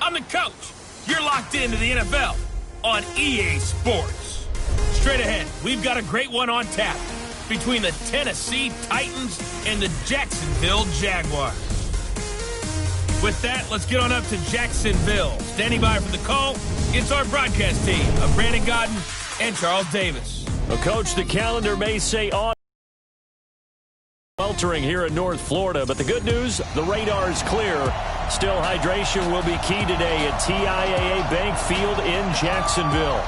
I'm the coach. You're locked into the NFL on EA Sports. Straight ahead, we've got a great one on tap between the Tennessee Titans and the Jacksonville Jaguars. With that, let's get on up to Jacksonville. Standing by for the call, it's our broadcast team of Brandon Godden and Charles Davis. Well, Coach, the calendar may say on sweltering here in North Florida, but the good news, the radar is clear. Still, hydration will be key today at TIAA Bank Field in Jacksonville.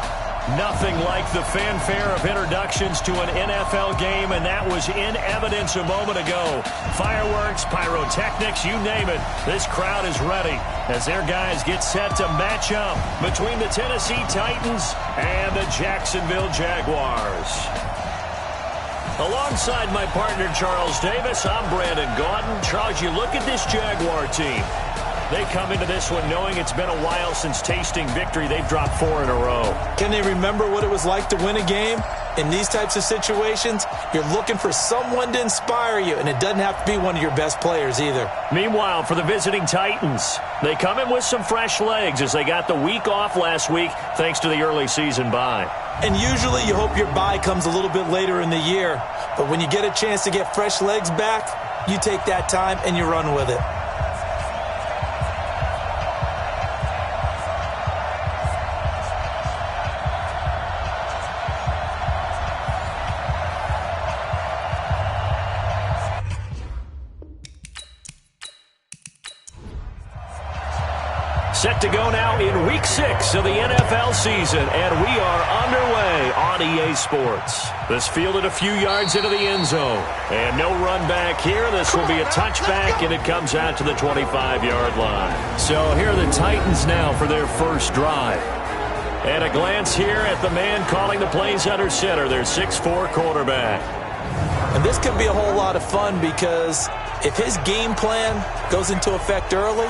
Nothing like the fanfare of introductions to an NFL game, and that was in evidence a moment ago. Fireworks, pyrotechnics, you name it. This crowd is ready as their guys get set to match up between the Tennessee Titans and the Jacksonville Jaguars. Alongside my partner, Charles Davis, I'm Brandon Gaudin. Charles, you look at this Jaguar team. They come into this one knowing it's been a while since tasting victory. They've dropped 4 in a row. Can they remember what it was like to win a game? In these types of situations, you're looking for someone to inspire you, and it doesn't have to be one of your best players either. Meanwhile, for the visiting Titans, they come in with some fresh legs as they got the week off last week thanks to the early season bye. And usually you hope your bye comes a little bit later in the year, but when you get a chance to get fresh legs back, you take that time and you run with it. Set to go now in Week 6 of the NFL season, and we are underway on EA Sports. This fielded a few yards into the end zone, and no run back here. This will be a touchback, and it comes out to the 25-yard line. So here are the Titans now for their first drive. And a glance here at the man calling the plays under center, their 6'4" quarterback. And this could be a whole lot of fun because if his game plan goes into effect early,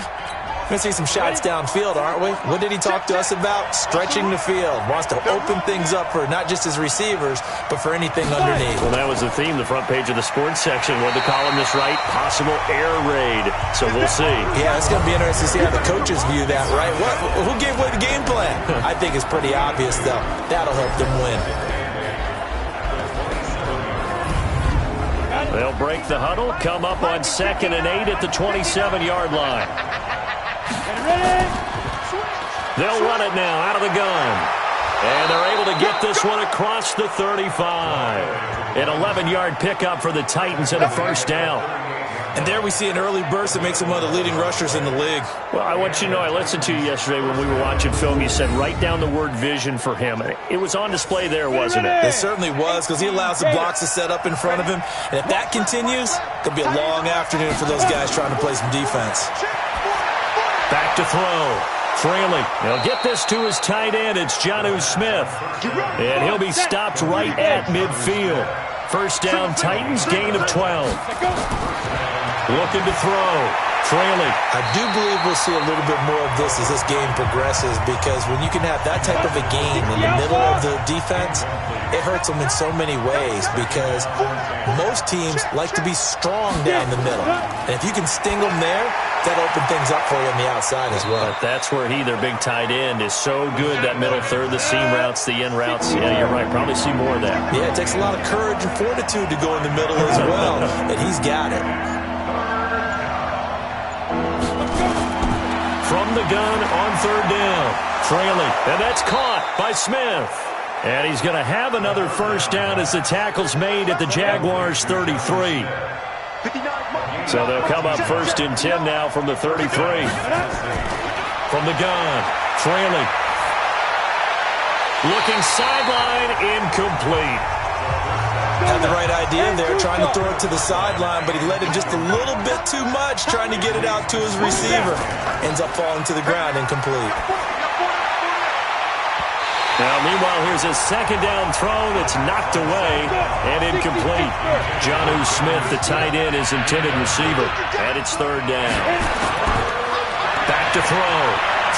we're going to see some shots downfield, aren't we? What did he talk to us about? Stretching the field. Wants to open things up for not just his receivers, but for anything underneath. Well, that was the theme, the front page of the sports section. What the columnist write? Possible air raid. So we'll see. Yeah, it's going to be interesting to see how the coaches view that, right? Who gave away the game plan? I think it's pretty obvious, though. That'll help them win. They'll break the huddle, come up on 2nd and 8 at the 27-yard line. They'll run it now out of the gun. And they're able to get this one across the 35. An 11-yard pickup for the Titans and a first down. And there we see an early burst that makes him one of the leading rushers in the league. Well, I want you to know, I listened to you yesterday when we were watching film. You said write down the word vision for him. It was on display there, wasn't it? It certainly was, because he allows the blocks to set up in front of him. And if that continues, it'll be a long afternoon for those guys trying to play some defense. Back to throw. Fraley. He'll get this to his tight end. It's Jonnu Smith. And he'll be stopped right at midfield. First down, Titans, gain of 12. Looking to throw. Fraley. I do believe we'll see a little bit more of this as this game progresses, because when you can have that type of a game in the middle of the defense, it hurts them in so many ways, because most teams like to be strong down the middle. And if you can sting them there, that'll open things up for you on the outside as well. But that's where their big tight end, is so good, that middle third, the seam routes, the in routes. Yeah, you're right. Probably see more of that. Yeah, it takes a lot of courage and fortitude to go in the middle as well, and he's got it. From the gun on 3rd down. Fraley, and that's caught by Smith. And he's going to have another first down as the tackle's made at the Jaguars' 33. So they'll come up 1st and 10 now from the 33. From the gun, Fraley. Looking sideline, incomplete. Had the right idea there, trying to throw it to the sideline, but he led him just a little bit too much, trying to get it out to his receiver. Ends up falling to the ground, incomplete. Now, meanwhile, here's a 2nd down throw that's knocked away and incomplete. Jonnu Smith, the tight end, is intended receiver, and it's 3rd down. Back to throw.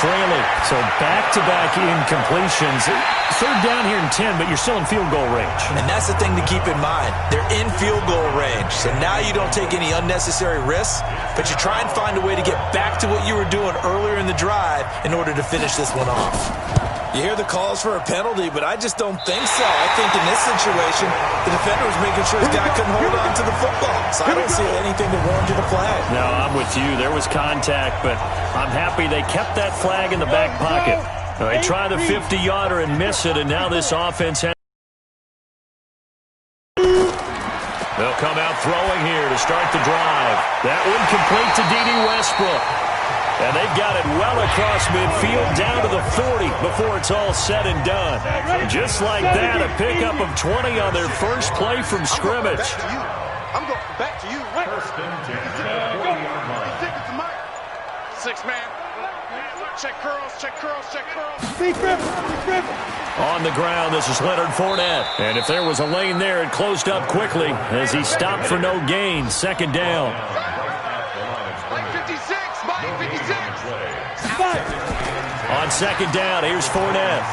Fraley. So back-to-back incompletions. Third down here in 10, but you're still in field goal range. And that's the thing to keep in mind. They're in field goal range. So now you don't take any unnecessary risks, but you try and find a way to get back to what you were doing earlier in the drive in order to finish this one off. You hear the calls for a penalty, but I just don't think so. I think in this situation, the defender was making sure his guy couldn't hold on to the football. So I don't see anything that warranted a flag. No, I'm with you. There was contact, but I'm happy they kept that flag in the back pocket. They try the 50-yarder and miss it, and now this offense has... They'll come out throwing here to start the drive. That one complete to D.D. Westbrook. And they've got it well across midfield down to the 40 before it's all said and done. Just like that, a pickup of 20 on their first play from scrimmage. I'm going back to you. First and 10. 6 man. Check curls, check curls, check curls. On the ground, this is Leonard Fournette. And if there was a lane there, it closed up quickly as he stopped for no gain. Second down. On second down, here's Fournette.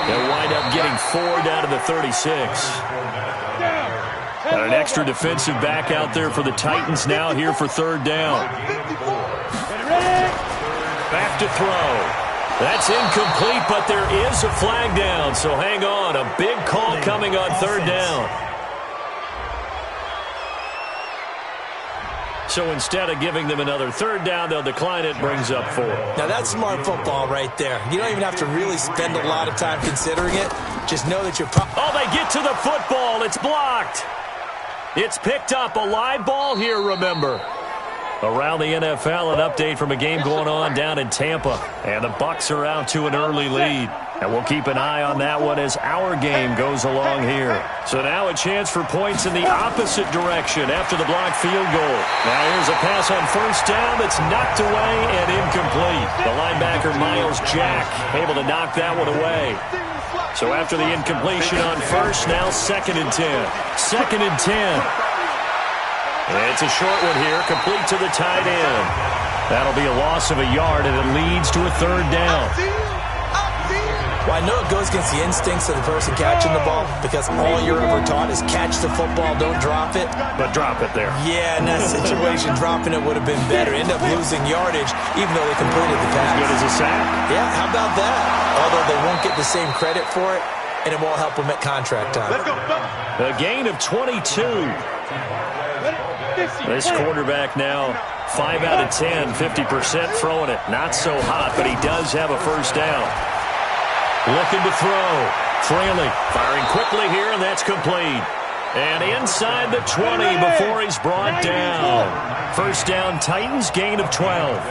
They'll wind up getting 4 down to the 36. Got an extra defensive back out there for the Titans now here for third down. Back to throw. That's incomplete, but there is a flag down, so hang on. A big call coming on third down. So instead of giving them another third down, they'll decline it, brings up 4. Now that's smart football right there. You don't even have to really spend a lot of time considering it. Just know that you're... Oh, they get to the football. It's blocked. It's picked up. A live ball here, remember. Around the NFL, an update from a game going on down in Tampa. And the Bucs are out to an early lead. And we'll keep an eye on that one as our game goes along here. So now a chance for points in the opposite direction after the blocked field goal. Now here's a pass on first down that's knocked away and incomplete. The linebacker, Miles Jack, able to knock that one away. So after the incompletion on first, now second and 10. Second and 10. It's a short one here, complete to the tight end. That'll be a loss of a yard, and it leads to a third down. Well, I know it goes against the instincts of the person catching the ball because all you're ever taught is catch the football, don't drop it. But drop it there. Yeah, in that situation, dropping it would have been better. End up losing yardage, even though they completed the pass. Good as a sack? Yeah, how about that? Although they won't get the same credit for it, and it won't help them at contract time. A gain of 22. This quarterback now 5 out of 10, 50% throwing it. Not so hot, but he does have a first down. Looking to throw. Fraley firing quickly here, and that's complete. And inside the 20 before he's brought down. First down, Titans, gain of 12.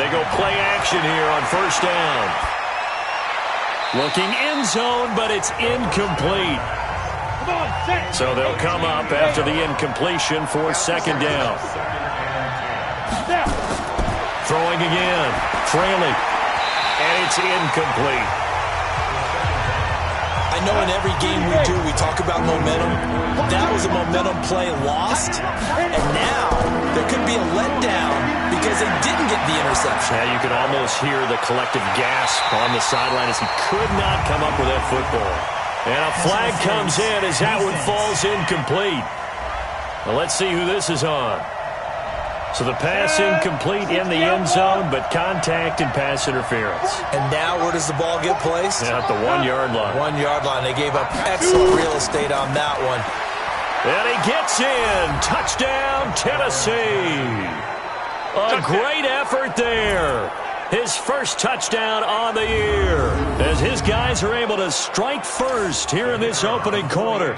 They go play action here on first down. Looking end zone, but it's incomplete. So they'll come up after the incompletion for second down. Throwing again. Fraley. And it's incomplete. I know in every game we do, we talk about momentum. That was a momentum play lost. And now there could be a letdown because they didn't get the interception. Yeah, you could almost hear the collective gasp on the sideline as he could not come up with that football. And a flag comes in as that one falls incomplete. Well, let's see who this is on. So the pass incomplete in the end zone, but contact and pass interference. And now where does the ball get placed? Yeah, at the 1-yard line. 1-yard line. They gave up excellent real estate on that one. And he gets in. Touchdown, Tennessee. A great effort there. His first touchdown on the year as his guys are able to strike first here in this opening quarter.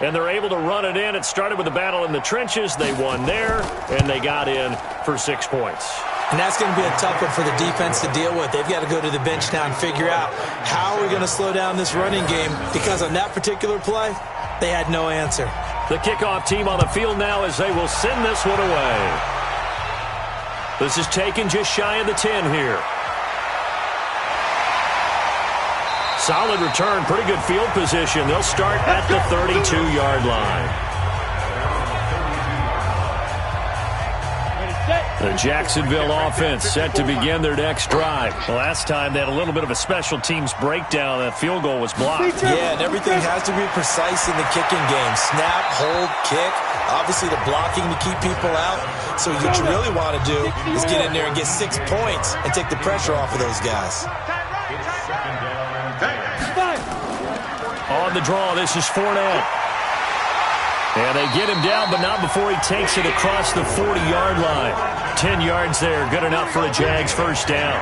And they're able to run it in. It started with a battle in the trenches. They won there, and they got in for 6 points. And that's going to be a tough one for the defense to deal with. They've got to go to the bench now and figure out how are we going to slow down this running game because on that particular play, they had no answer. The kickoff team on the field now as they will send this one away. This is taken just shy of the 10 here. Solid return, pretty good field position. They'll start at the 32-yard line. Ready, set. The Jacksonville offense set to begin their next drive. The last time they had a little bit of a special teams breakdown. That field goal was blocked. Yeah, and everything has to be precise in the kicking game. Snap, hold, kick. Obviously the blocking to keep people out. So what you really want to do is get in there and get 6 points and take the pressure off of those guys. On the draw, this is Fournette. And they get him down, but not before he takes it across the 40-yard line. 10 yards there, good enough for a Jags first down.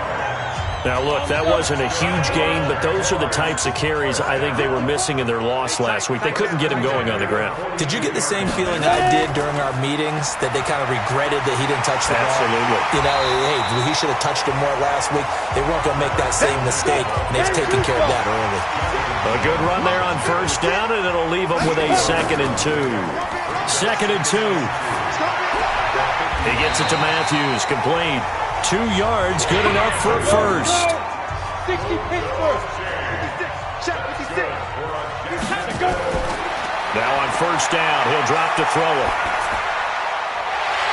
Now, look, that wasn't a huge gain, but those are the types of carries I think they were missing in their loss last week. They couldn't get him going on the ground. Did you get the same feeling I did during our meetings, that they kind of regretted that he didn't touch the ball? Absolutely. You know, hey, he should have touched it more last week. They weren't going to make that same mistake, and they've taken care of that early. A good run there on first down, and it'll leave them with a 2nd and 2. 2nd and 2. He gets it to Matthews, complete. 2 yards, good enough for a first. 60 pitch first. 56. Now on first down, he'll drop to throw it.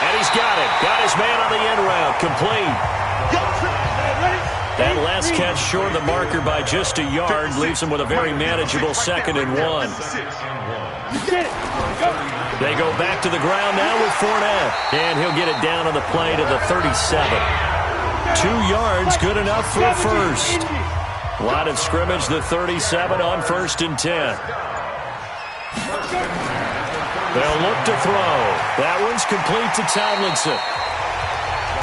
And he's got it. Got his man on the end route, complete. That last catch short of the marker by just a yard leaves him with a very manageable 2nd and 1. They go back to the ground now with Fournette. And he'll get it down on the play to the 37. 2 yards, good enough for a first. Line of scrimmage, the 37 on 1st and 10. They'll look to throw. That one's complete to Tomlinson.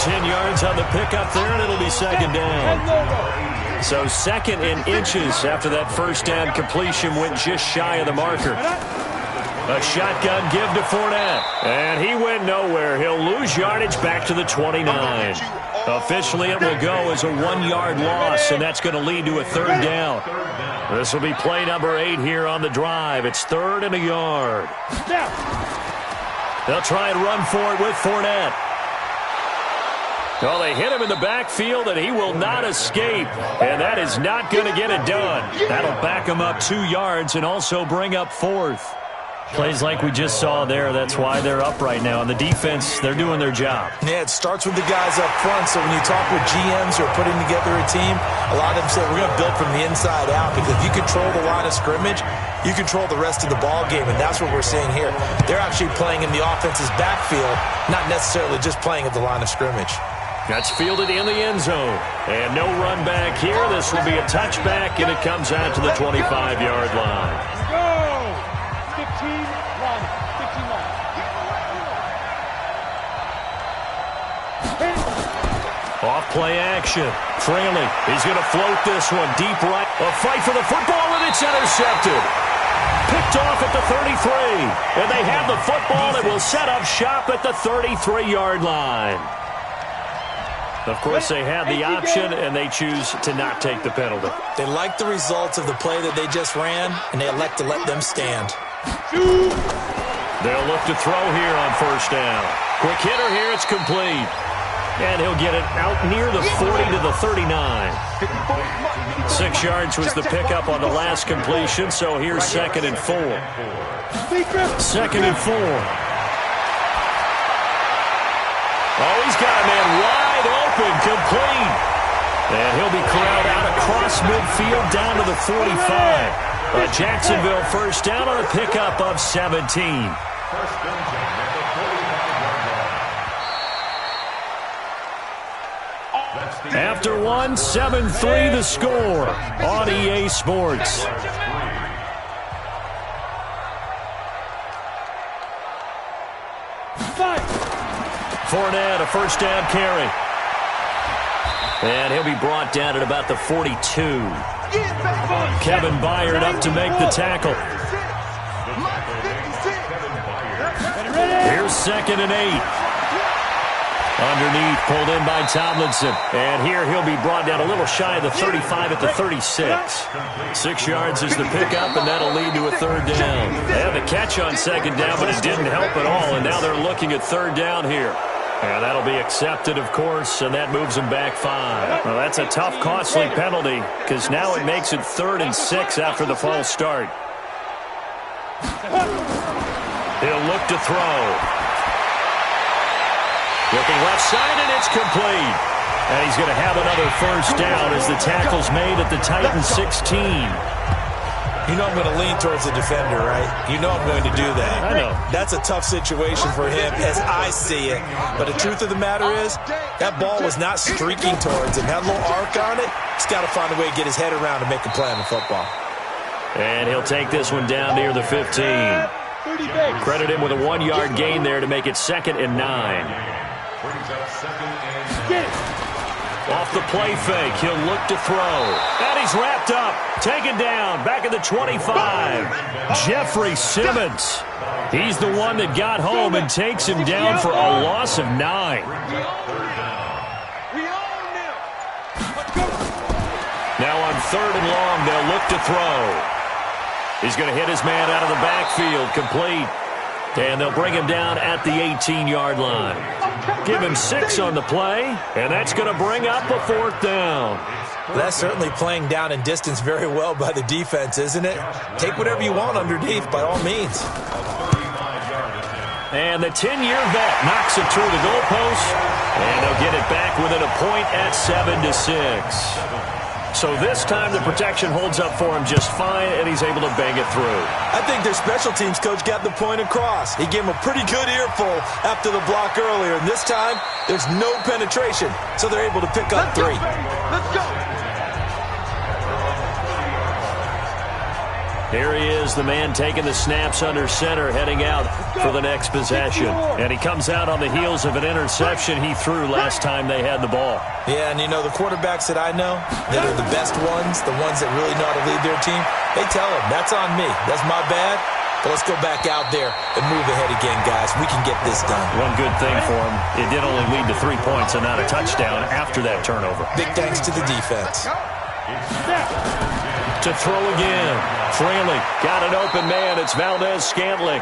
10 yards on the pickup there, and it'll be 2nd down. So 2nd and inches after that first down completion went just shy of the marker. A shotgun give to Fournette. And he went nowhere. He'll lose yardage back to the 29. Officially, it will go as a 1-yard loss, and that's going to lead to a 3rd down. This will be play number 8 here on the drive. It's 3rd and a yard. They'll try and run for it with Fournette. Well, they hit him in the backfield, and he will not escape. And that is not going to get it done. That'll back him up 2 yards and also bring up 4th. Plays like we just saw there, that's why they're up right now. And the defense, they're doing their job. Yeah, it starts with the guys up front. So when you talk with GMs who are putting together a team, a lot of them say we're going to build from the inside out, because if you control the line of scrimmage, you control the rest of the ball game, and that's what we're seeing here. They're actually playing in the offense's backfield, not necessarily just playing at the line of scrimmage. That's fielded in the end zone. And no run back here. This will be a touchback, and it comes out to the 25-yard line. Go! 15-1. Off play action. Fraley, he's going to float this one deep right. A fight for the football, and it's intercepted. Picked off at the 33. And they have the football that will set up shop at the 33-yard line. Of course, they had the option, and they choose to not take the penalty. They like the results of the play that they just ran, and they elect to let them stand. They'll look to throw here on first down. Quick hitter here, it's complete. And he'll get it out near the 40 to the 39. 6 yards was the pickup on the last completion, so here's 2nd and 4. 2nd and 4. Oh, he's got a man wide open, complete. And he'll be corralled out across midfield down to the 45. A Jacksonville first down on a pickup of 17. After one, 7-3 the score on EA Sports. Fournette, a first down carry. And he'll be brought down at about the 42. Kevin Byard up to make the tackle. Here's 2nd and 8. Underneath, pulled in by Tomlinson. And here he'll be brought down a little shy of the 35 at the 36. 6 yards is the pickup, and that'll lead to a 3rd down. They had the catch on 2nd down, but it didn't help at all. And now they're looking at 3rd down here. And that'll be accepted, of course, and that moves them back 5. Well, that's a tough, costly penalty, because now it makes it 3rd and 6 after the false start. He'll look to throw. Looking left side, and it's complete. And he's going to have another first down as the tackle's made at the Titans 16. You know I'm going to lean towards the defender, right? You know I'm going to do that. I know. That's a tough situation for him as I see it. But the truth of the matter is, that ball was not streaking towards him. That little arc on it, he's got to find a way to get his head around and make a play on the football. And he'll take this one down near the 15. Credit him with a 1-yard gain there to make it 2nd and 9. Off the play fake, he'll look to throw. And he's wrapped up, taken down, back at the 25. Jeffrey Simmons. He's the one that got home and takes him down for a loss of 9. Now on 3rd and long, they'll look to throw. He's going to hit his man out of the backfield, complete. And they'll bring him down at the 18-yard line. Give him 6 on the play, and that's going to bring up a 4th down. That's certainly playing down and distance very well by the defense, isn't it? Take whatever you want underneath, by all means. And the 10-year vet knocks it through the goalpost, and they'll get it back within a point at 7-6. So this time the protection holds up for him just fine, and he's able to bang it through. I think their special teams coach got the point across. He gave him a pretty good earful after the block earlier, and this time there's no penetration, so they're able to pick up 3. Let's go. Here he is, the man taking the snaps under center, heading out for the next possession. And he comes out on the heels of an interception he threw last time they had the ball. Yeah, and you know, the quarterbacks that I know that are the best ones, the ones that really know how to lead their team, they tell them, that's on me. That's my bad. But let's go back out there and move ahead again, guys. We can get this done. One good thing for him, it did only lead to 3 points and not a touchdown after that turnover. Big thanks to the defense. To throw again. Fraley got an open man. It's Valdez-Scantling.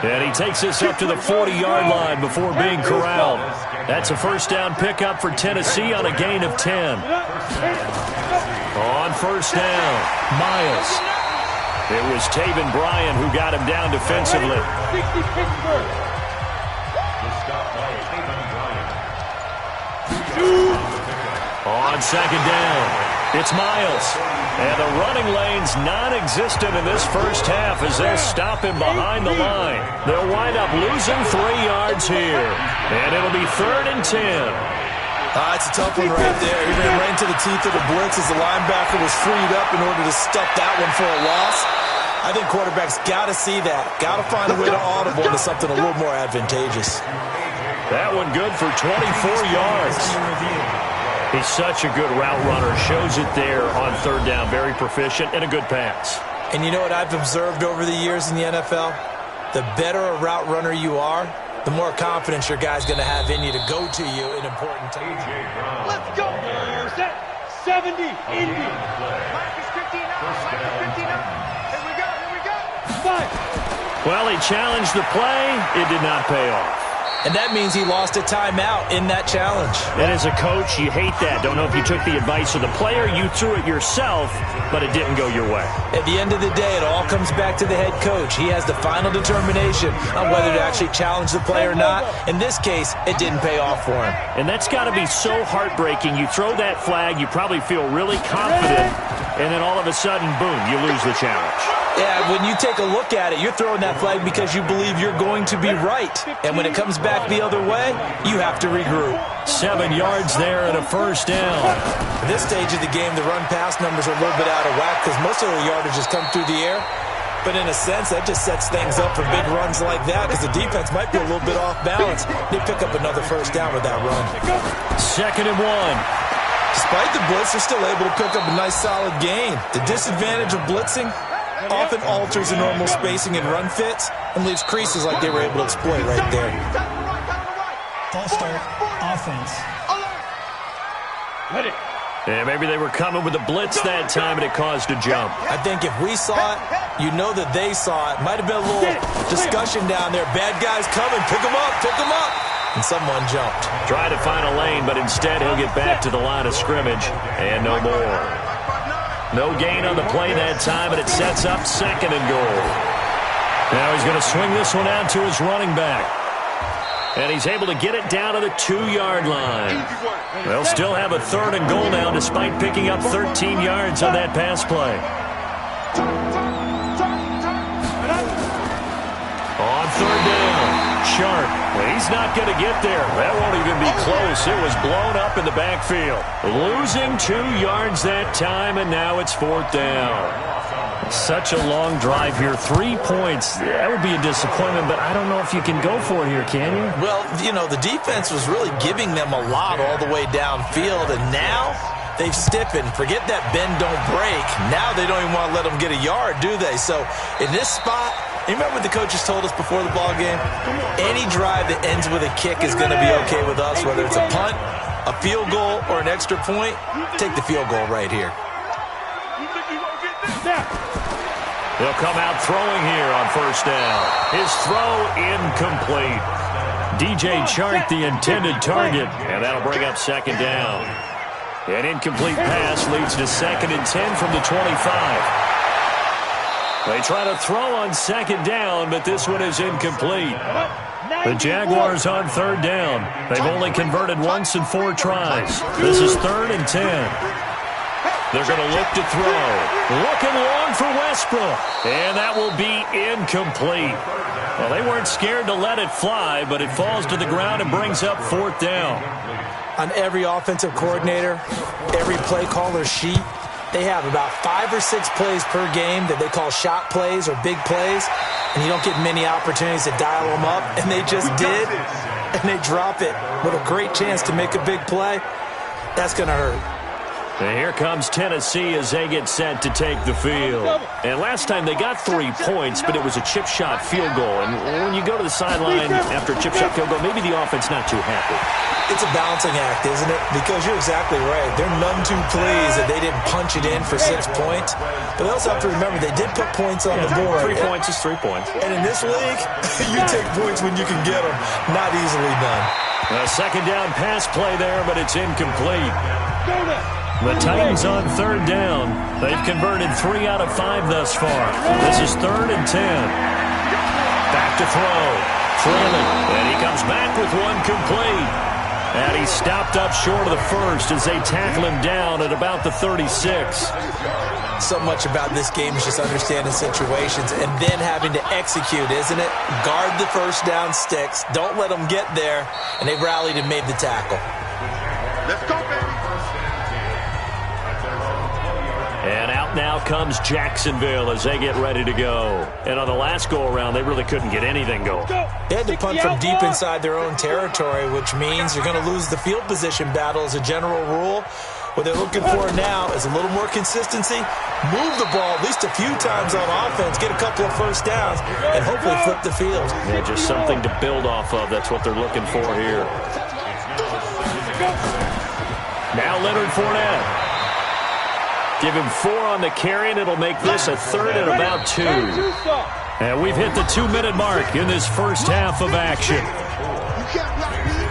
And he takes this up to the 40-yard line before being corralled. That's a first down pickup for Tennessee on a gain of 10. On first down, Miles. It was Taven Bryan who got him down defensively. On second down, it's Miles. And the running lane's non-existent in this first half as they'll stop him behind the line. They'll wind up losing 3 yards here. And it'll be 3rd and 10. It's a tough one right there. He ran right into the teeth of the blitz as the linebacker was freed up in order to stuff that one for a loss. I think quarterbacks got to see that. Got to find a way to audible into something a little more advantageous. That one good for 24 yards. He's such a good route runner. Shows it there on 3rd down. Very proficient and a good pass. And you know what I've observed over the years in the NFL? The better a route runner you are, the more confidence your guy's going to have in you to go to you in important times. Let's go. Set 70, Indy. Mike is 59. Here we go. 5. Well, he challenged the play. It did not pay off. And that means he lost a timeout in that challenge. And as a coach, you hate that. Don't know if you took the advice of the player. You threw it yourself, but it didn't go your way. At the end of the day, it all comes back to the head coach. He has the final determination on whether to actually challenge the play or not. In this case, it didn't pay off for him. And that's got to be so heartbreaking. You throw that flag, you probably feel really confident, and then all of a sudden, boom, you lose the challenge. Yeah, when you take a look at it, you're throwing that flag because you believe you're going to be right. And when it comes back the other way, you have to regroup. 7 yards there and a first down. At this stage of the game, the run-pass numbers are a little bit out of whack because most of the yardage has come through the air. But in a sense, that just sets things up for big runs like that because the defense might be a little bit off balance. They pick up another first down with that run. 2nd and 1. Despite the blitz, they're still able to pick up a nice solid gain. The disadvantage of blitzing often alters the normal spacing and run fits and leaves creases like they were able to exploit right there. False start, offense. Let it. Yeah, maybe they were coming with a blitz that time and it caused a jump. I think if we saw it, you know that they saw it. Might have been a little discussion down there. Bad guys coming, pick them up, pick them up. And someone jumped. Tried to find a lane, but instead he'll get back to the line of scrimmage and no more. No gain on the play that time, and it sets up 2nd and goal. Now he's going to swing this one out to his running back. And he's able to get it down to the 2-yard line. They'll still have a 3rd and goal now despite picking up 13 yards on that pass play. On 3rd down, Sharp. He's not going to get there. That won't even be close. It was blown up in the backfield. Losing 2 yards that time, and now it's 4th down. Such a long drive here. 3 points. That would be a disappointment, but I don't know if you can go for it here, can you? Well, you know, the defense was really giving them a lot all the way downfield, and now they've stiffened. Forget that bend, don't break. Now they don't even want to let them get a yard, do they? So in this spot, you remember what the coaches told us before the ball game? Any drive that ends with a kick is going to be okay with us, whether it's a punt, a field goal, or an extra point. Take the field goal right here. He'll come out throwing here on 1st down. His throw incomplete. DJ Chark, the intended target, and that'll bring up 2nd down. An incomplete pass leads to 2nd and 10 from the 25. They try to throw on 2nd down, but this one is incomplete. The Jaguars on 3rd down. They've only converted once in 4 tries. This is 3rd and 10. They're going to look to throw. Looking long for Westbrook. And that will be incomplete. Well, they weren't scared to let it fly, but it falls to the ground and brings up 4th down. On every offensive coordinator, every play caller sheet, they have about 5 or 6 plays per game that they call shot plays or big plays, and you don't get many opportunities to dial them up, and they just did, and they drop it with a great chance to make a big play. That's going to hurt. And here comes Tennessee as they get set to take the field. And last time they got 3 points, but it was a chip shot field goal. And when you go to the sideline after a chip shot field goal, maybe the offense not too happy. It's a balancing act, isn't it? Because you're exactly right. They're none too pleased that they didn't punch it in for 6 points. But they also have to remember they did put points on the board. 3 points is 3 points. And in this league, you take points when you can get them. Not easily done. A 2nd down pass play there, but it's incomplete. The Titans on 3rd down. They've converted 3 out of 5 thus far. This is 3rd and 10. Back to throw. Freeman. And he comes back with one complete. And he's stopped up short of the first as they tackle him down at about the 36. So much about this game is just understanding situations and then having to execute, isn't it? Guard the 1st down sticks. Don't let them get there. And they rallied and made the tackle. Let's go, baby. And out now comes Jacksonville as they get ready to go. And on the last go-around, they really couldn't get anything going. They had to punt from deep inside their own territory, which means you're going to lose the field position battle as a general rule. What they're looking for now is a little more consistency, move the ball at least a few times on offense, get a couple of 1st downs, and hopefully flip the field. Yeah, just something to build off of. That's what they're looking for here. Now Leonard Fournette. Give him 4 on the carry, and it'll make this a 3rd and about 2. And we've hit the 2-minute mark in this first half of action.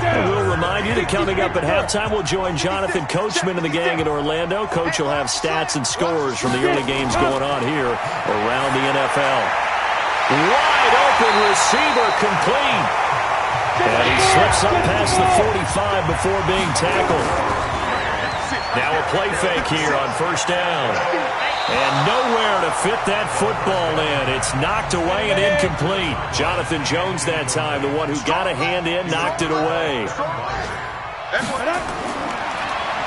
And we'll remind you that coming up at halftime, we'll join Jonathan Coachman and the gang in Orlando. Coach will have stats and scores from the early games going on here around the NFL. Wide open receiver complete. And he slips up past the 45 before being tackled. Now a play fake here on 1st down. And nowhere to fit that football in. It's knocked away and incomplete. Jonathan Jones that time, the one who got a hand in, knocked it away.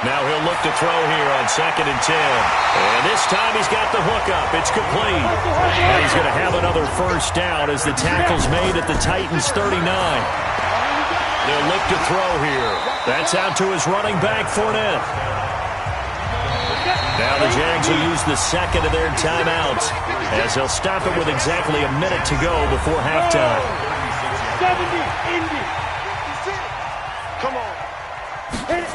Now he'll look to throw here on 2nd and 10. And this time he's got the hook up. It's complete. And he's going to have another 1st down as the tackle's made at the Titans 39. They'll look to throw here. That's out to his running back, Fournette. Now the Jags will use the 2nd of their timeouts as they'll stop it with exactly a minute to go before halftime. 70, Indy. Come on. Hit it.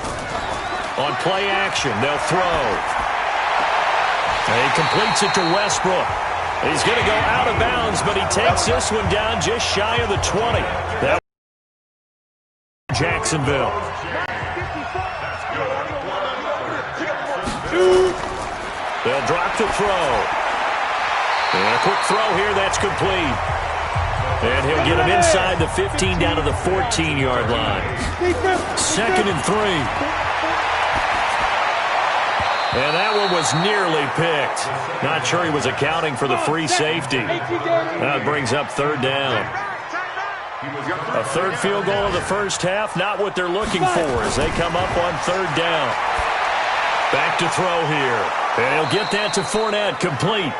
On play action, they'll throw. He completes it to Westbrook. He's going to go out of bounds, but he takes this one down just shy of the 20. That Jacksonville. They'll drop to throw. And a quick throw here, that's complete. And he'll get him inside the 15 down to the 14-yard line. 2nd and 3. And that one was nearly picked. Not sure he was accounting for the free safety. That brings up 3rd down. A 3rd field goal of the first half, not what they're looking for as they come up on 3rd down. Back to throw here. And he'll get that to Fournette, complete.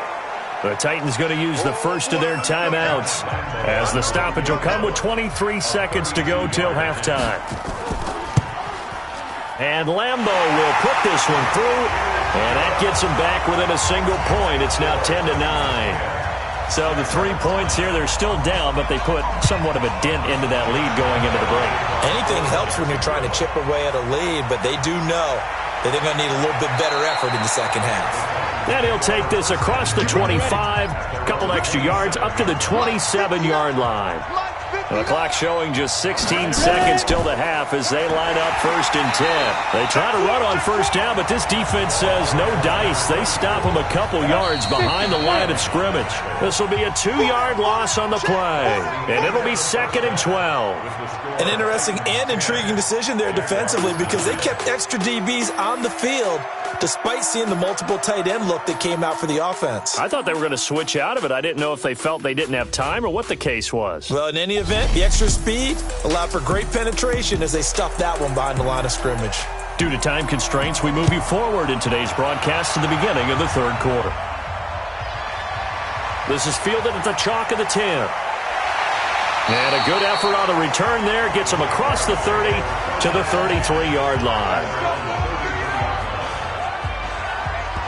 The Titans going to use the first of their timeouts as the stoppage will come with 23 seconds to go till halftime. And Lambo will put this one through, and that gets them back within a single point. It's now 10-9. So the 3 points here, they're still down, but they put somewhat of a dent into that lead going into the break. Anything helps when you're trying to chip away at a lead, but they do know that they're going to need a little bit better effort in the second half. And he'll take this across the 25, a couple extra yards, up to the 27-yard line. The clock showing just 16 seconds till the half as they line up 1st and 10. They try to run on 1st down, but this defense says no dice. They stop them a couple yards behind the line of scrimmage. This will be a 2-yard loss on the play, and it'll be 2nd and 12. An interesting and intriguing decision there defensively because they kept extra DBs on the field despite seeing the multiple tight end look that came out for the offense. I thought they were going to switch out of it. I didn't know if they felt they didn't have time or what the case was. Well, in any event, the extra speed allowed for great penetration as they stuffed that one behind the line of scrimmage. Due to time constraints, we move you forward in today's broadcast to the beginning of the 3rd quarter. This is fielded at the chalk of the 10. And a good effort on the return there gets him across the 30 to the 33-yard line.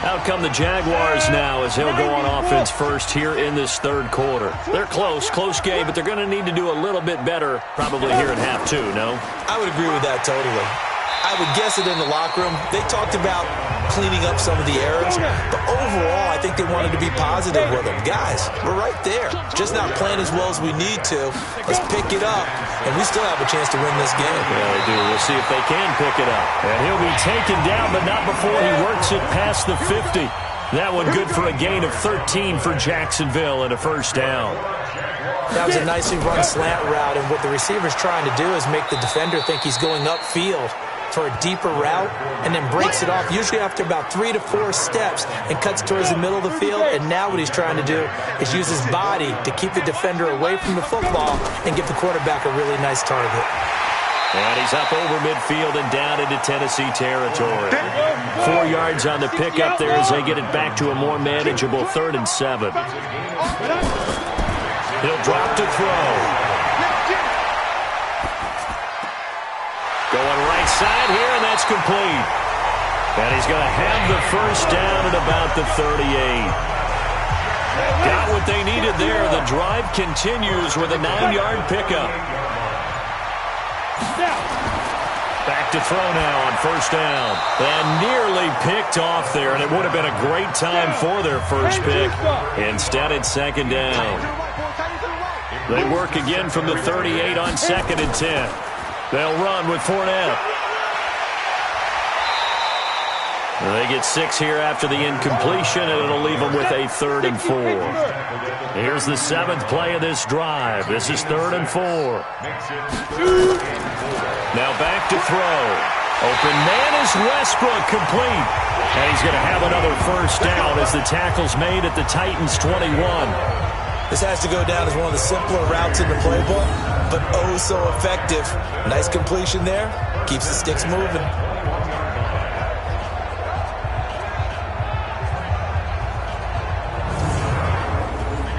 Out come the Jaguars now as he'll go on offense first here in this 3rd quarter. They're close game, but they're going to need to do a little bit better probably here at half 2, no? I would agree with that totally. I would guess it in the locker room. They talked about cleaning up some of the errors, but overall, I think they wanted to be positive with them. Guys, we're right there. Just not playing as well as we need to. Let's pick it up, and we still have a chance to win this game. Yeah, they do. We'll see if they can pick it up. And he'll be taken down, but not before he works it past the 50. That one good for a gain of 13 for Jacksonville and a 1st down. That was a nicely run slant route, and what the receiver's trying to do is make the defender think he's going upfield for a deeper route and then breaks it off usually after about 3 to 4 steps and cuts towards the middle of the field. And now what he's trying to do is use his body to keep the defender away from the football and give the quarterback a really nice target. And he's up over midfield and down into Tennessee territory. 4 yards on the pickup there as they get it back to a more manageable 3rd and 7. He'll drop to throw. Going right side here, and that's complete. And he's going to have the 1st down at about the 38. Got what they needed there. The drive continues with a 9-yard pickup. Back to throw now on 1st down. And nearly picked off there, and it would have been a great time for their first pick. Instead, it's 2nd down. They work again from the 38 on 2nd and 10. They'll run with Fournette. They get 6 here after the incompletion, and it'll leave them with a 3rd and 4. Here's the 7th play of this drive. This is 3rd and 4. Now back to throw. Open man is Westbrook, complete. And he's going to have another 1st down as the tackle's made at the Titans' 21. This has to go down as one of the simpler routes in the playbook, but oh so effective. Nice completion there. Keeps the sticks moving.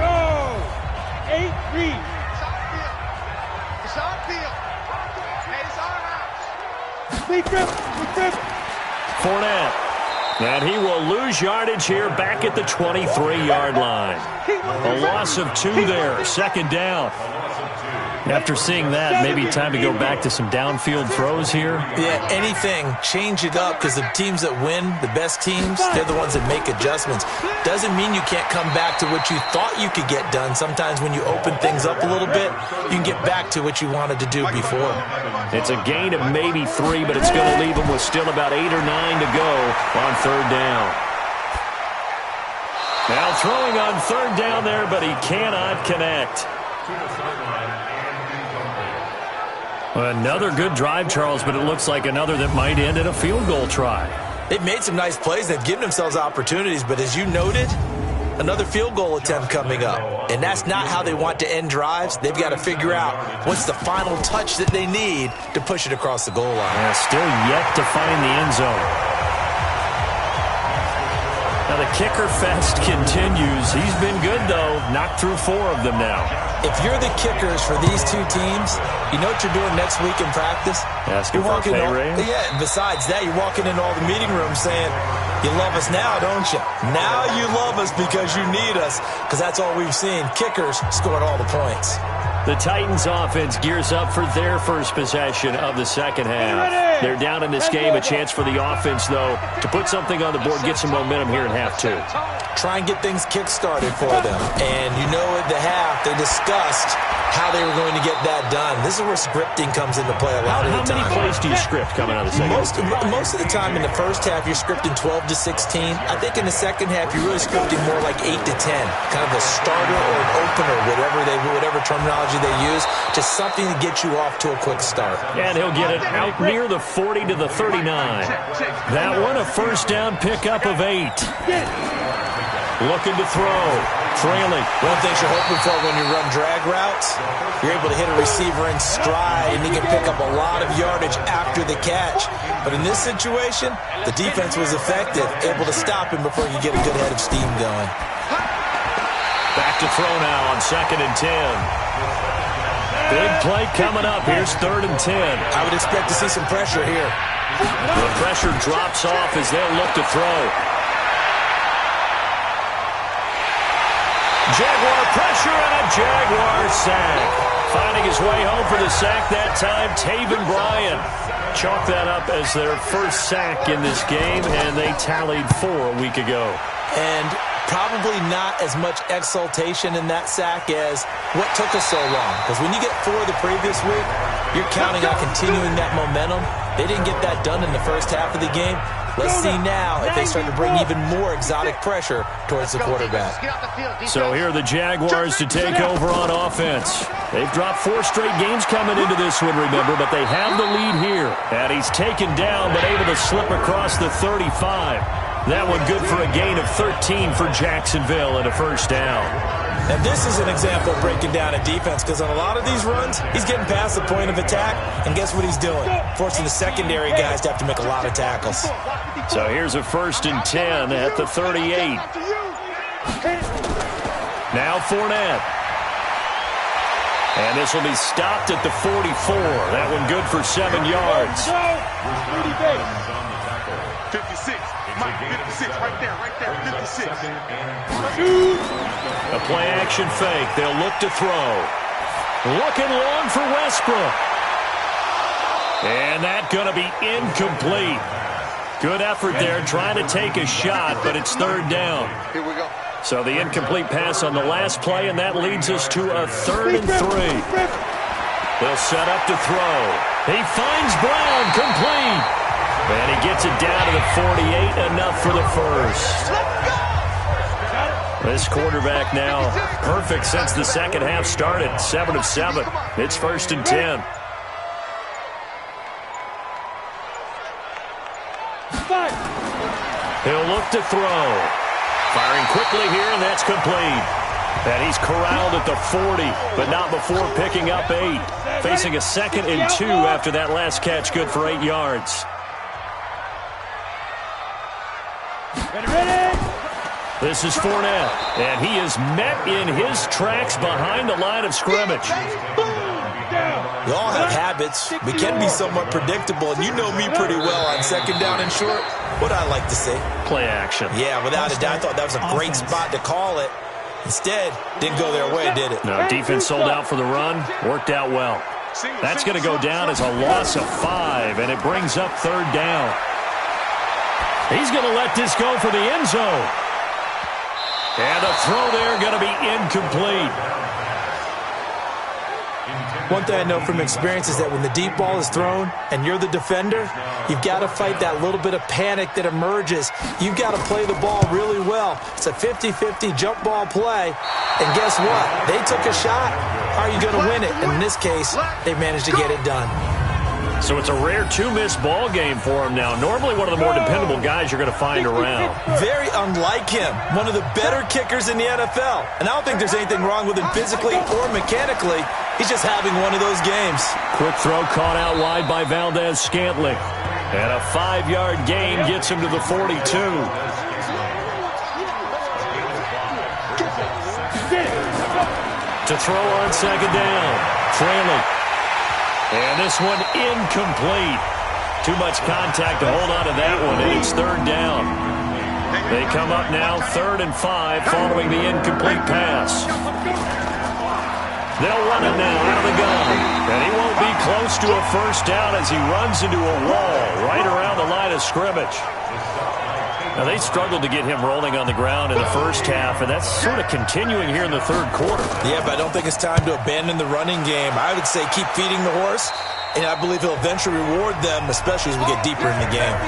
Go! 8-3. It's our field. Hey, it's our house. They trip. Fournette. And he will lose yardage here back at the 23-yard line. A loss of 2 there, 2nd down. After seeing that, maybe time to go back to some downfield throws here. Yeah, anything. Change it up because the teams that win, the best teams, they're the ones that make adjustments. Doesn't mean you can't come back to what you thought you could get done. Sometimes when you open things up a little bit, you can get back to what you wanted to do before. It's a gain of maybe 3, but it's going to leave them with still about 8 or 9 to go on 3rd down. Now throwing on 3rd down there, but he cannot connect. Another good drive, Charles, but it looks like another that might end in a field goal try. They've made some nice plays. They've given themselves opportunities, but as you noted, another field goal attempt coming up. And that's not how they want to end drives. They've got to figure out what's the final touch that they need to push it across the goal line. Yeah, still yet to find the end zone. Now the kicker fest continues. He's been good, though. Knocked through 4 of them now. If you're the kickers for these two teams, you know what you're doing next week in practice? Asking for a pay raise? Yeah, besides that, you're walking into all the meeting rooms saying, you love us now, don't you? Now you love us because you need us, because that's all we've seen. Kickers scored all the points. The Titans offense gears up for their first possession of the second half. They're down in this game. A chance for the offense, though, to put something on the board, get some momentum here in half 2. Try and get things kick-started for them. And you know at the half, they discussed how they were going to get that done. This is where scripting comes into play a lot of the time. How many plays do you script coming out of the second half? Most of the time in the first half, you're scripting 12 to 16. I think in the second half, you're really scripting more like 8 to 10. Kind of a starter or an opener, whatever terminology they use. Just something to get you off to a quick start. And he'll get it out near the 40 to the 39. That one, a first down pickup of 8. Looking to throw. Trailing. One of the things you're hoping for when you run drag routes, you're able to hit a receiver in stride, and he can pick up a lot of yardage after the catch. But in this situation, the defense was effective, able to stop him before you get a good head of steam going. Back to throw now on 2nd and 10. Big play coming up. Here's 3rd and 10. I would expect to see some pressure here. The pressure drops off as they'll look to throw. Jaguar pressure and a Jaguar sack. Finding his way home for the sack that time, Taven Bryan. Chalk that up as their first sack in this game, and they tallied 4 a week ago. And probably not as much exultation in that sack as what took us so long. Because when you get 4 the previous week, you're counting on continuing that momentum. They didn't get that done in the first half of the game. Let's see now if they start to bring even more exotic pressure towards the quarterback. So here are the Jaguars to take over on offense. They've dropped 4 straight games coming into this one, remember, but they have the lead here. And he's taken down but able to slip across the 35. That one good for a gain of 13 for Jacksonville and a first down. And this is an example of breaking down a defense, because on a lot of these runs, he's getting past the point of attack, and guess what he's doing? Forcing the secondary guys to have to make a lot of tackles. So here's a 1st and 10 at the 38. Now Fournette. And this will be stopped at the 44. That one good for 7 yards. 56. Mike, 56, right there, 56. A play-action fake. They'll look to throw. Looking long for Westbrook. And that's going to be incomplete. Good effort there, trying to take a shot, but it's 3rd down. Here we go. So the incomplete pass on the last play, and that leads us to a 3rd and 3. They'll set up to throw. He finds Brown, complete. And he gets it down to the 48, enough for the first. This quarterback now perfect since the second half started, 7 of 7. It's 1st and 10. He'll look to throw. Firing quickly here, and that's complete. And he's corralled at the 40, but not before picking up 8. Facing a 2nd and 2 after that last catch, good for 8 yards. This is Fournette, and he is met in his tracks behind the line of scrimmage. We all have habits. We can be somewhat predictable, and you know me pretty well on 2nd down and short. What I like to say? Play action. Yeah, without a doubt, I thought that was a great spot to call it. Instead, didn't go their way, did it? No, defense sold out for the run. Worked out well. That's going to go down as a loss of 5, and it brings up 3rd down. He's going to let this go for the end zone. And a throw there going to be incomplete. One thing I know from experience is that when the deep ball is thrown and you're the defender, you've got to fight that little bit of panic that emerges. You've got to play the ball really well. It's a 50-50 jump ball play. And guess what? They took a shot. how are you going to win it? And in this case, they managed to get it done. So it's a rare two-miss ball game for him now. Normally one of the more dependable guys you're going to find around. Very unlike him. One of the better kickers in the NFL. And I don't think there's anything wrong with him physically or mechanically. He's just having one of those games. Quick throw caught out wide by Valdez-Scantling. And a 5-yard gain gets him to the 42. To throw on second down. Trailing. And this one incomplete. Too much contact to hold on to that one, and it's third down. They come up now 3rd and 5 following the incomplete pass. They'll run it now out of the gun. And he won't be close to a first down as he runs into a wall right around the line of scrimmage. Now, they struggled to get him rolling on the ground in the first half, and that's sort of continuing here in the third quarter. Yeah, but I don't think it's time to abandon the running game. I would say keep feeding the horse, and I believe he'll eventually reward them, especially as we get deeper in the game.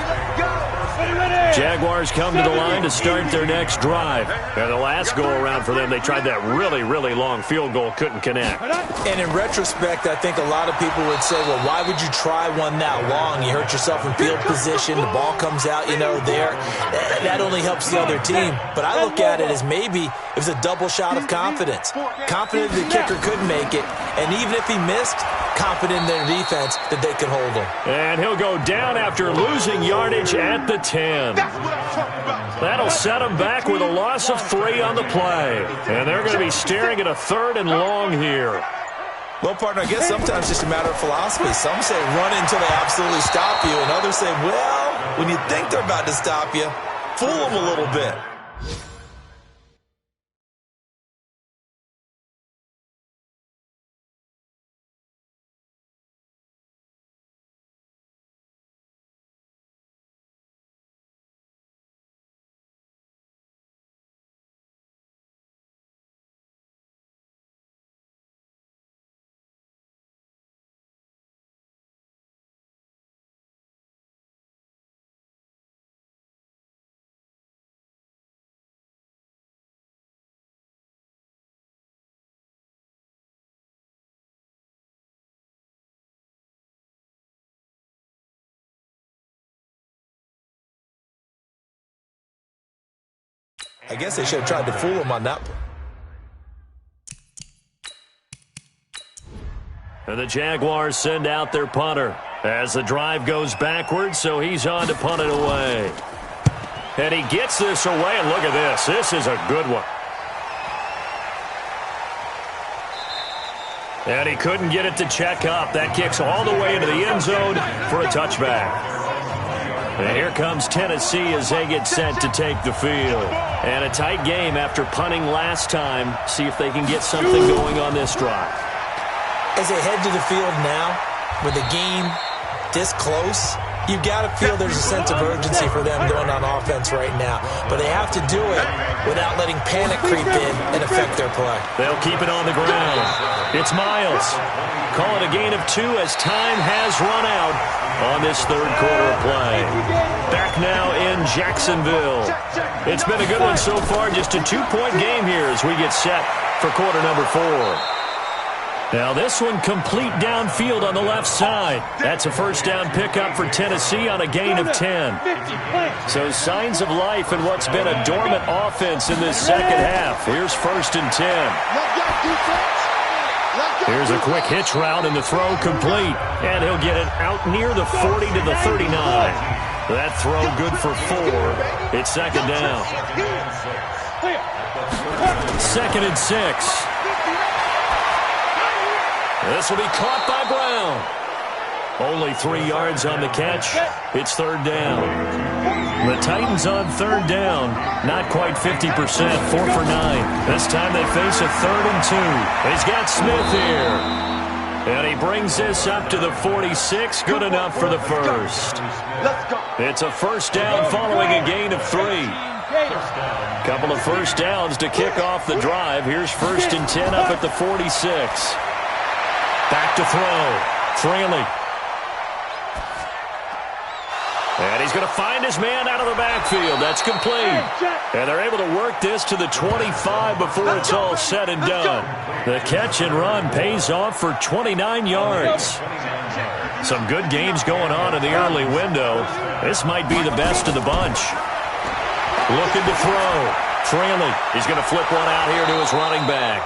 Jaguars come to the line to start their next drive. And the last go-around for them, they tried that really, really long field goal, couldn't connect. And in retrospect, I think a lot of people would say, well, why would you try one that long? You hurt yourself in field position, the ball comes out, there. That only helps the other team. But I look at it as maybe it was a double shot of confidence. Confident the kicker could make it, and even if he missed, confident in their defense that they could hold him. And he'll go down after losing yardage at the 10. That'll set him back with a loss of 3 on the play. And they're going to be staring at a 3rd and long here. Well, partner, I guess sometimes it's just a matter of philosophy. Some say run until they absolutely stop you, and others say, well, when you think they're about to stop you, fool them a little bit. I guess they should have tried to fool him on that one. And the Jaguars send out their punter as the drive goes backwards, so he's on to punt it away. And he gets this away, and look at this. This is a good one. And he couldn't get it to check up. That kicks all the way into the end zone for a touchback. And here comes Tennessee as they get set to take the field. And a tight game after punting last time. See if they can get something going on this drive. As they head to the field now, with the game this close, you've got to feel there's a sense of urgency for them going on offense right now. But they have to do it without letting panic creep in and affect their play. They'll keep it on the ground. It's Miles. Call it a gain of 2 as time has run out on this third quarter of play. Back now in Jacksonville. It's been a good one so far. Just a 2-point game here as we get set for quarter number 4. Now this one complete downfield on the left side. That's a first down pickup for Tennessee on a gain of 10. So signs of life in what's been a dormant offense in this second half. Here's 1st and 10. Here's a quick hitch route and the throw complete. And he'll get it out near the 40 to the 39. That throw good for 4. It's second down. 2nd and 6. This will be caught by Brown. Only 3 yards on the catch. It's 3rd down. The Titans on 3rd down. Not quite 50%. 4 for 9. This time they face a 3rd and 2. He's got Smith here. And he brings this up to the 46. Good enough for the first. It's a first down following a gain of 3. Couple of first downs to kick off the drive. Here's 1st and 10 up at the 46. Back to throw. Trailing. And he's going to find his man out of the backfield. That's complete. And they're able to work this to the 25 before it's all said and done. The catch and run pays off for 29 yards. Some good games going on in the early window. This might be the best of the bunch. Looking to throw. Fraley. He's going to flip one out here to his running back.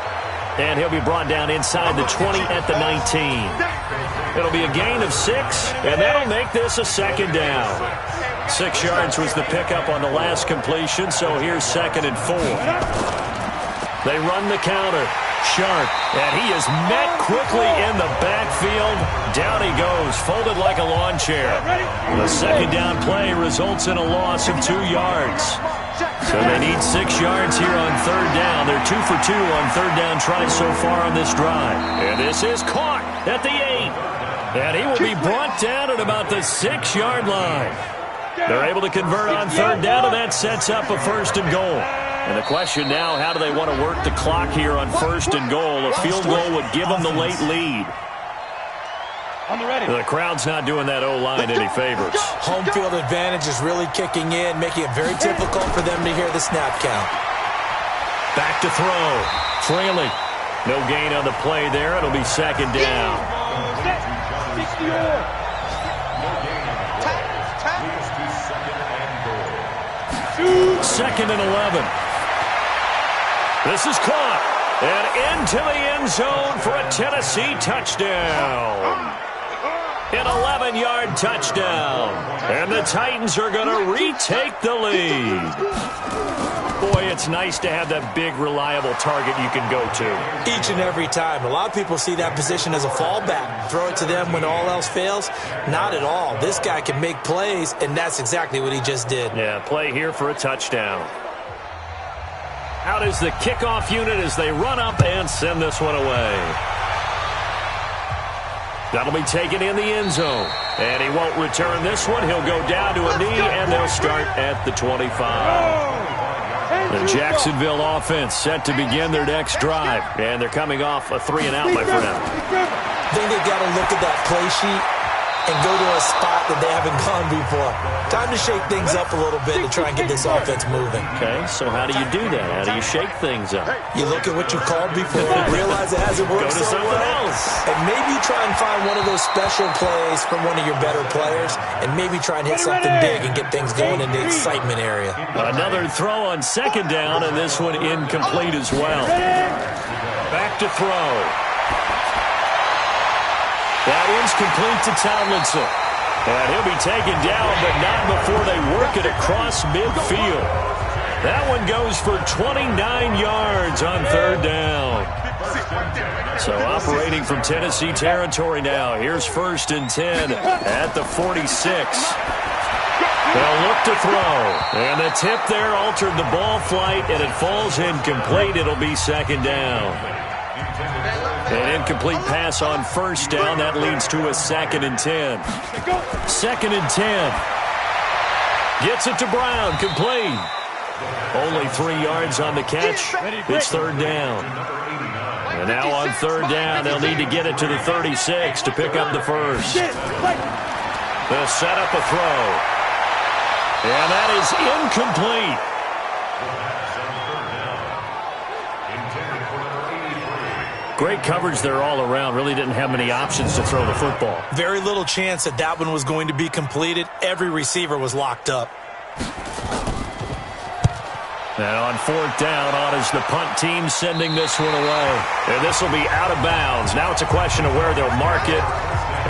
And he'll be brought down inside the 20 at the 19. It'll be a gain of 6, and that'll make this a second down. 6 yards was the pickup on the last completion, so here's 2nd and 4. They run the counter. Sharp, and he is met quickly in the backfield. Down he goes, folded like a lawn chair. The second down play results in a loss of 2 yards. So they need 6 yards here on 3rd down. They're 2 for 2 on 3rd down tries so far on this drive. And this is caught at the 8. And he will be brought down at about the 6-yard line. They're able to convert on 3rd down, and that sets up a 1st and goal. And the question now, how do they want to work the clock here on 1st and goal? A field goal would give them the late lead. The crowd's not doing that O-line any favors. Home field advantage is really kicking in, making it very difficult for them to hear the snap count. Back to throw. Fraley. No gain on the play there. It'll be 2nd down. 2nd and 11. This is caught. And into the end zone for a Tennessee touchdown. An 11-yard touchdown. And the Titans are going to retake the lead. Boy, it's nice to have that big, reliable target you can go to. Each and every time. A lot of people see that position as a fallback. Throw it to them when all else fails. Not at all. This guy can make plays, and that's exactly what he just did. Yeah, play here for a touchdown. Out is the kickoff unit as they run up and send this one away. That'll be taken in the end zone. And he won't return this one. He'll go down to a knee, and they'll start at the 25. The Jacksonville offense set to begin their next drive. And they're coming off a 3-and-out, my friend. I think they've got to look at that play sheet and go to a spot that they haven't gone before. Time to shake things up a little bit to try and get this offense moving. Okay, so how do you do that? How do you shake things up? You look at what you called before, realize it hasn't worked so well, and maybe try and find one of those special plays from one of your better players, and maybe try and hit something big and get things going in the excitement area. Another throw on 2nd down, and this one incomplete as well. Back to throw. That one's complete to Tomlinson. And he'll be taken down, but not before they work it across midfield. That one goes for 29 yards on 3rd down. So operating from Tennessee territory now. Here's 1st and 10 at the 46. They'll look to throw. And the tip there altered the ball flight, and it falls incomplete. It'll be 2nd down. An incomplete pass on 1st down. That leads to a 2nd and 10. 2nd and 10. Gets it to Brown. Complete. Only 3 yards on the catch. It's 3rd down. And now on 3rd down, they'll need to get it to the 36 to pick up the 1st. They'll set up a throw. And that is incomplete. Great coverage there all around. Really didn't have many options to throw the football. Very little chance that that one was going to be completed. Every receiver was locked up. And on 4th down, on is the punt team sending this one away. And this will be out of bounds. Now it's a question of where they'll mark it.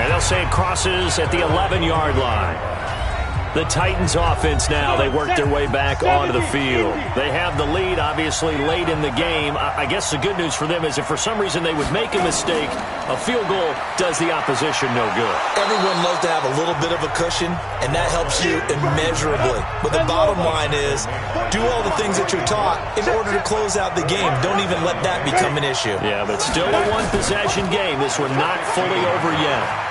And they'll say it crosses at the 11-yard line. The Titans offense now, they work their way back onto the field. They have the lead, obviously, late in the game. I guess the good news for them is if for some reason they would make a mistake, a field goal does the opposition no good. Everyone loves to have a little bit of a cushion, and that helps you immeasurably. But the bottom line is, do all the things that you're taught in order to close out the game. Don't even let that become an issue. Yeah, but still a one-possession game. This one not fully over yet.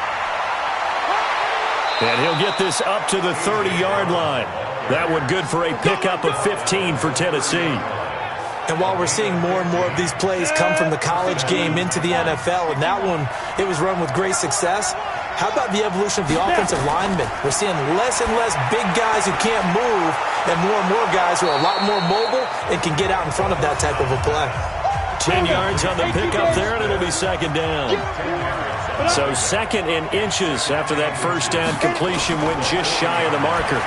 And he'll get this up to the 30-yard line. That one good for a pickup of 15 for Tennessee. And while we're seeing more and more of these plays come from the college game into the NFL, and that one, it was run with great success, How about the evolution of the offensive linemen? We're seeing less and less big guys who can't move and more guys who are a lot more mobile and can get out in front of that type of a play. 10 yards on the pickup there, and it'll be second down. So second in inches after that first down completion went just shy of the marker.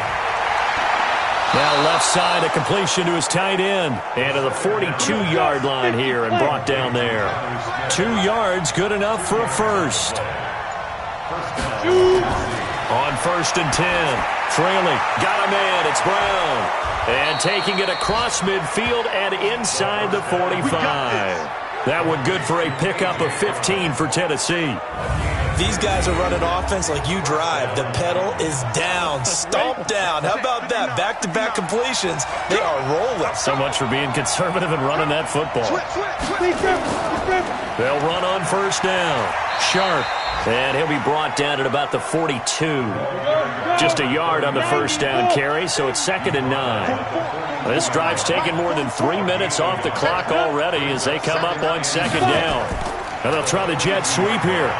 Now left side, a completion to his tight end. And to the 42-yard line here and brought down there. 2 yards, good enough for a first. On first and 10, Fraley got a man, it's Brown. And taking it across midfield and inside the 45. That one good for a pickup of 15 for Tennessee. These guys are running offense like you drive. The pedal is down, stomp down. How about that? Back-to-back completions. They are rolling. So much for being conservative and running that football. They'll run on first down. Sharp. And he'll be brought down at about the 42. Just a yard on the first down carry, so it's second and 9. This drive's taken more than 3 minutes off the clock already as they come up on second down. And they'll try the jet sweep here.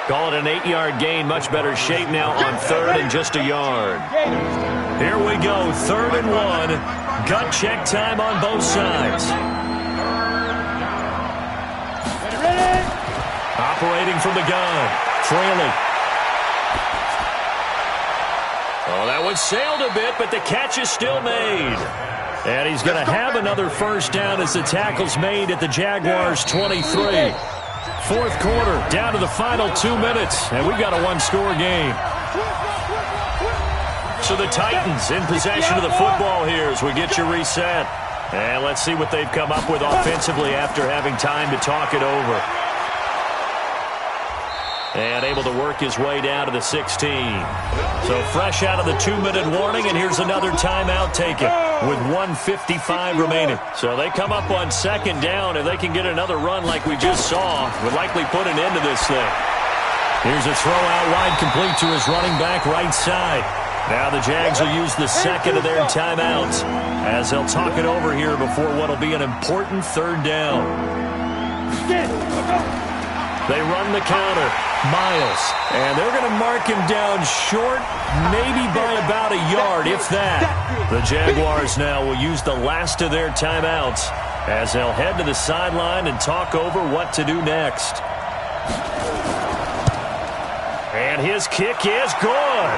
Call it an 8-yard gain. Much better shape now on third and just a yard. Here we go, third and 1. Gut check time on both sides. Operating from the gun, Fraley. Oh, that one sailed a bit, but the catch is still made. And he's going to have another first down as the tackle's made at the Jaguars' 23. Fourth quarter, down to the final 2 minutes, and we've got a one-score game. So the Titans in possession of the football here as we get you reset. And let's see what they've come up with offensively after having time to talk it over. And able to work his way down to the 16. So fresh out of the 2-minute warning, and here's another timeout taken with 1:55 remaining. So they come up on second down. If they can get another run like we just saw, would likely put an end to this thing. Here's a throw out wide complete to his running back right side. Now the Jags will use the second of their timeouts as they'll talk it over here before what will be an important third down. They run the counter. Miles. And they're going to mark him down short, maybe by about a yard, if that. The Jaguars now will use the last of their timeouts as they'll head to the sideline and talk over what to do next. And his kick is good.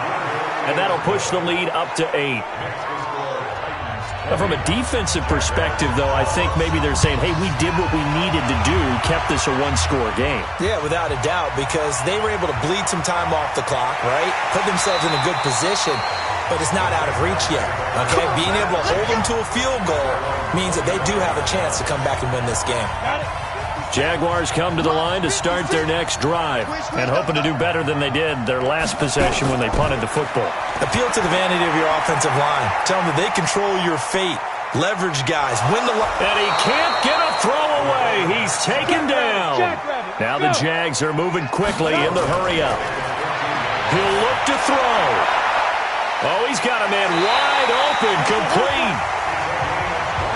And that'll push the lead up to 8. From a defensive perspective, though, I think maybe they're saying, hey, we did what we needed to do, kept this a one-score game. Yeah, without a doubt, because they were able to bleed some time off the clock, right? Put themselves in a good position, but it's not out of reach yet, okay? Being able to hold them to a field goal means that they do have a chance to come back and win this game. Jaguars come to the line to start their next drive and hoping to do better than they did their last possession when they punted the football. Appeal to the vanity of your offensive line. Tell them that they control your fate. Leverage guys. Win the line. And he can't get a throw away. He's taken down. Now the Jags are moving quickly in the hurry-up. He'll look to throw. Oh, he's got a man wide open, complete.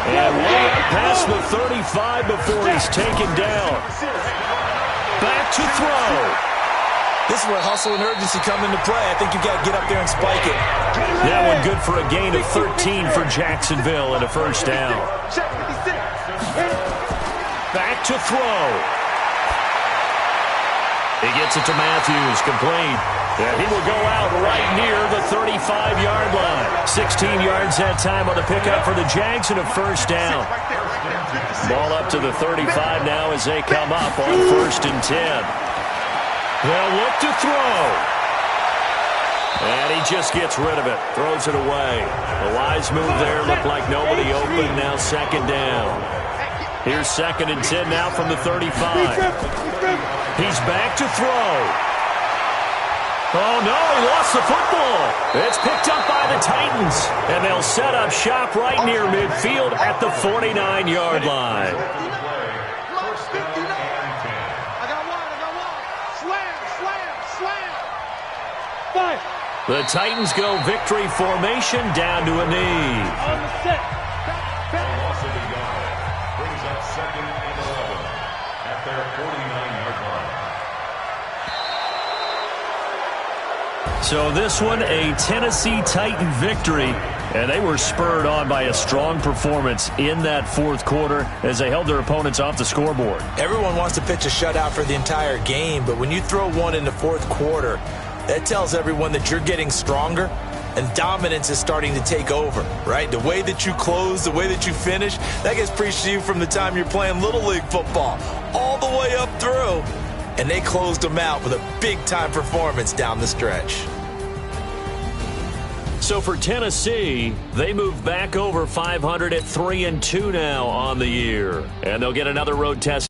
And way past the 35 before he's taken down. Back to throw. This is where hustle and urgency come into play. I think you've got to get up there and spike it. That one good for a gain of 13 for Jacksonville and a first down. Back to throw. He gets it to Matthews, complete. And he will go out right near the 35-yard line. 16 yards that time on the pickup for the Jags and a first down. Ball up to the 35 now as they come up on first and 10. They'll look to throw. And he just gets rid of it. Throws it away. A wise move there. Looked like nobody open. Now second down. Here's second and 10 now from the 35. He's back to throw. Oh, no, he lost the football. It's picked up by the Titans, and they'll set up shop right near midfield at the 49-yard line. The Titans go victory formation down to a knee. On the set. Also begun. Brings up second and 11 at their 49-yard line. So this one, a Tennessee Titan victory, and they were spurred on by a strong performance in that fourth quarter as they held their opponents off the scoreboard. Everyone wants to pitch a shutout for the entire game, but when you throw one in the fourth quarter, that tells everyone that you're getting stronger and dominance is starting to take over, right? The way that you close, the way that you finish, that gets preached to you from the time you're playing Little League football all the way up through. And they closed them out with a big-time performance down the stretch. So for Tennessee, they move back over 500 at 3-2 now on the year. And they'll get another road test